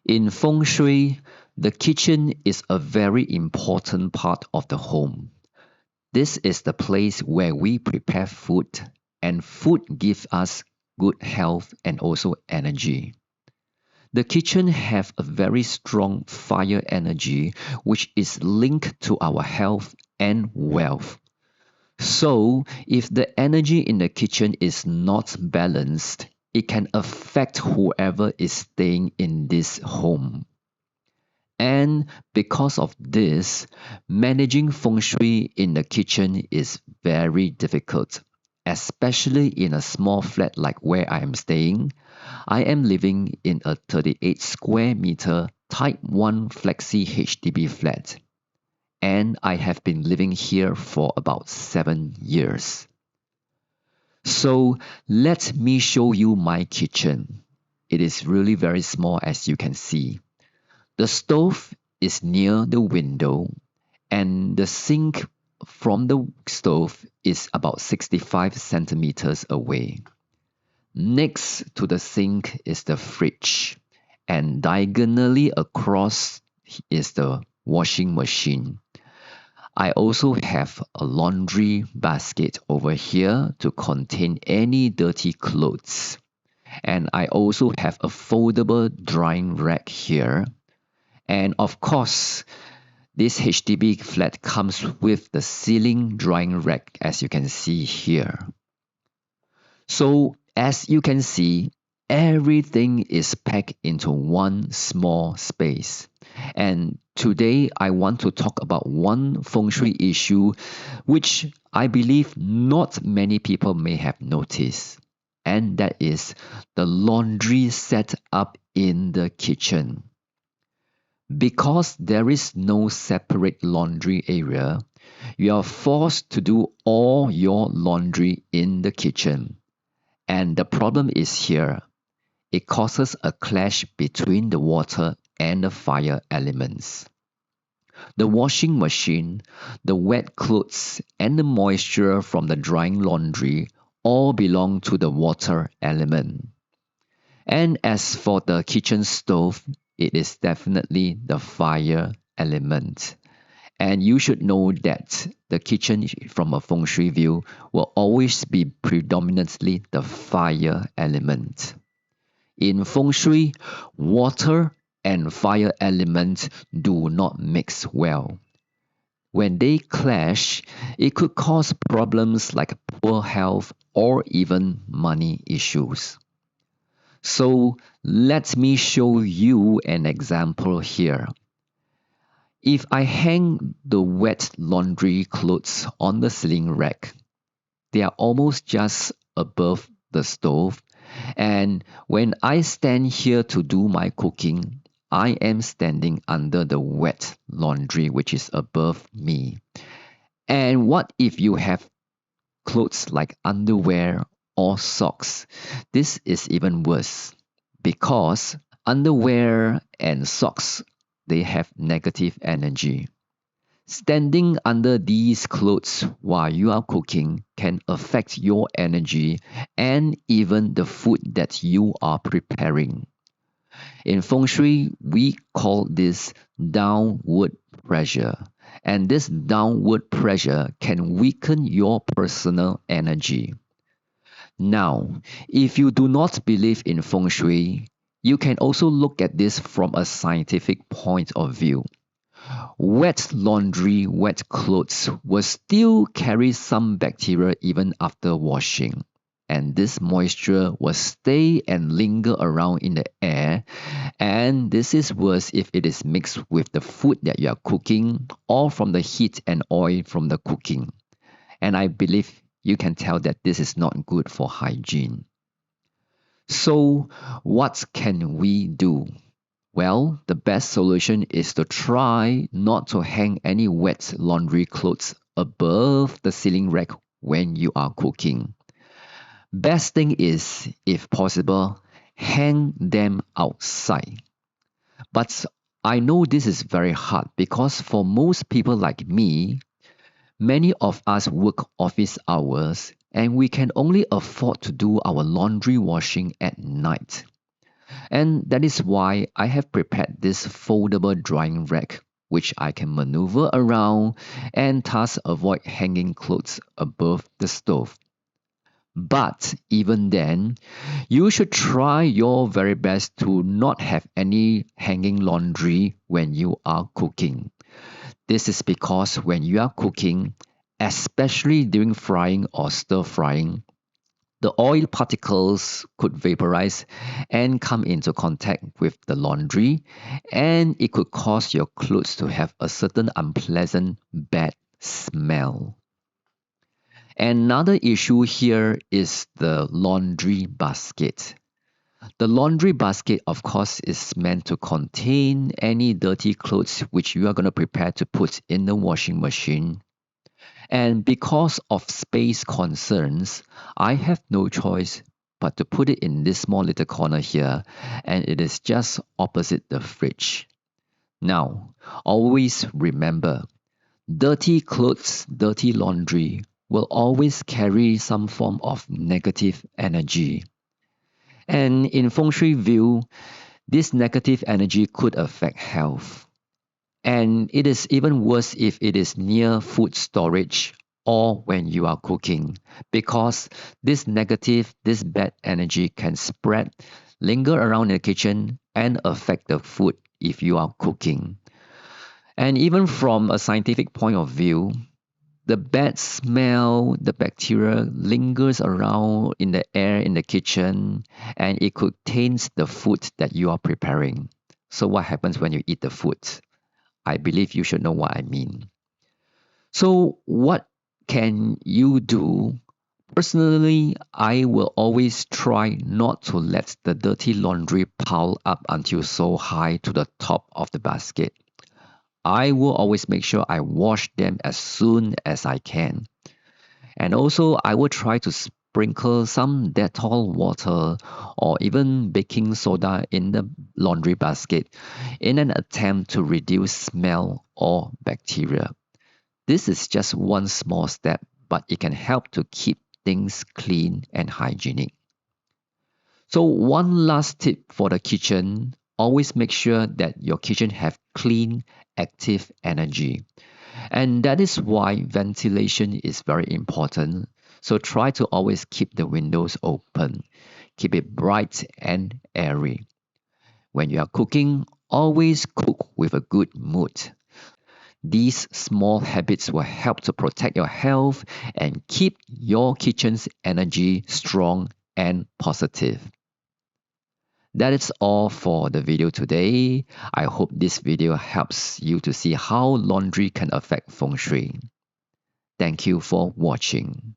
In Feng Shui, the kitchen is a very important part of the home. This is the place where we prepare food, and food gives us good health and also energy. The kitchen have a very strong fire energy which is linked to our health and wealth. So, if the energy in the kitchen is not balanced, it can affect whoever is staying in this home. And because of this, managing feng shui in the kitchen is very difficult, especially in a small flat like where I am staying. I am living in a 38 square meter Type 1 Flexi HDB flat, and I have been living here for about 7 years. So let me show you my kitchen. It is really very small, as you can see. The stove is near the window, and the sink from the stove is about 65 centimeters away. Next to the sink is the fridge, and diagonally across is the washing machine. I also have a laundry basket over here to contain any dirty clothes. And I also have a foldable drying rack here. And of course, this HDB flat comes with the ceiling drying rack, as you can see here. So as you can see, everything is packed into one small space. And today I want to talk about one feng shui issue which I believe not many people may have noticed. And that is the laundry set up in the kitchen. Because there is no separate laundry area, you are forced to do all your laundry in the kitchen. And the problem is here. It causes a clash between the water and the fire elements. The washing machine, the wet clothes, and the moisture from the drying laundry all belong to the water element. And as for the kitchen stove, it is definitely the fire element. And you should know that the kitchen from a feng shui view will always be predominantly the fire element. In feng shui, water and fire elements do not mix well. When they clash, it could cause problems like poor health or even money issues. So let me show you an example here. If I hang the wet laundry clothes on the ceiling rack, they are almost just above the stove. And when I stand here to do my cooking, I am standing under the wet laundry which is above me. And what if you have clothes like underwear or socks? This is even worse because underwear and socks, they have negative energy. Standing under these clothes while you are cooking can affect your energy and even the food that you are preparing. In feng shui, we call this downward pressure. And this downward pressure can weaken your personal energy. Now, if you do not believe in feng shui, you can also look at this from a scientific point of view. Wet laundry, wet clothes will still carry some bacteria even after washing. And this moisture will stay and linger around in the air. And this is worse if it is mixed with the food that you are cooking or from the heat and oil from the cooking. And I believe you can tell that this is not good for hygiene. So what can we do? Well, the best solution is to try not to hang any wet laundry clothes above the ceiling rack when you are cooking. Best thing is, if possible, hang them outside. But I know this is very hard because for most people like me, many of us work office hours and we can only afford to do our laundry washing at night. And that is why I have prepared this foldable drying rack, which I can maneuver around and thus avoid hanging clothes above the stove. But even then, you should try your very best to not have any hanging laundry when you are cooking. This is because when you are cooking, especially during frying or stir frying, the oil particles could vaporize and come into contact with the laundry, and it could cause your clothes to have a certain unpleasant bad smell. Another issue here is the laundry basket. The laundry basket, of course, is meant to contain any dirty clothes which you are going to prepare to put in the washing machine. And because of space concerns, I have no choice but to put it in this small little corner here, and it is just opposite the fridge. Now, always remember, dirty clothes, dirty laundry will always carry some form of negative energy. And in Feng Shui view, this negative energy could affect health. And it is even worse if it is near food storage or when you are cooking, because this bad energy can spread, linger around in the kitchen, and affect the food if you are cooking. And even from a scientific point of view, the bad smell, the bacteria lingers around in the air in the kitchen, and it could taint the food that you are preparing. So what happens when you eat the food? I believe you should know what I mean. So what can you do? Personally, I will always try not to let the dirty laundry pile up until so high to the top of the basket. I will always make sure I wash them as soon as I can. And also, I will try to sprinkle some Dettol water or even baking soda in the laundry basket in an attempt to reduce smell or bacteria. This is just one small step, but it can help to keep things clean and hygienic. So one last tip for the kitchen, always make sure that your kitchen have clean, active energy. And that is why ventilation is very important. So try to always keep the windows open. Keep it bright and airy. When you are cooking, always cook with a good mood. These small habits will help to protect your health and keep your kitchen's energy strong and positive. That is all for the video today. I hope this video helps you to see how laundry can affect Feng Shui. Thank you for watching.